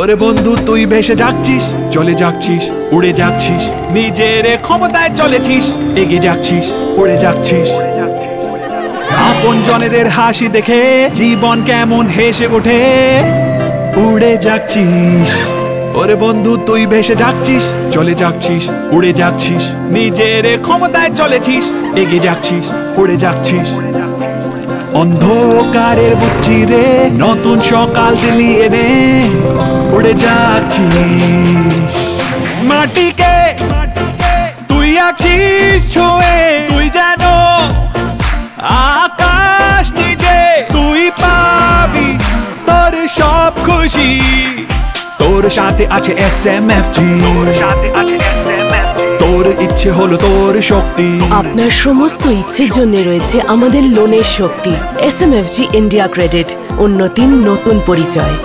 ওরে বন্ধু তুই ভেসে যাচ্ছিস, চলে যাচ্ছিস, উড়ে যাচ্ছিস, নিজের ক্ষমতায় চলেছিস, এগিয়ে যাচ্ছিস, উড়ে যাচ্ছিস। আপন জনেদের হাসি দেখে জীবন কেমন হেসে ওঠে, উড়ে যাচ্ছিস। ওরে বন্ধু তুই ভেসে যাচ্ছিস, চলে যাচ্ছিস, উড়ে যাচ্ছিস, নিজের ক্ষমতায় চলেছিস, এগিয়ে যাচ্ছিস, উড়ে যাচ্ছিস। অন্ধকারের বুঝছি রে নতুন সকাল দিলিয়ে রে, উড়ে যাচ্ছিস। মাটিকে তুই আছিস ছুঁয়ে, তুই যেন আকাশ নিজে, তুই পাবি তোর সব খুশি। তোর সাথে আছে SMFG, তোর ইচ্ছে হলো তোর শক্তি। আপনার সমস্ত ইচ্ছের জন্য রয়েছে আমাদের লোনের শক্তি। SMFG ইন্ডিয়া ক্রেডিট, উন্নতির নতুন পরিচয়।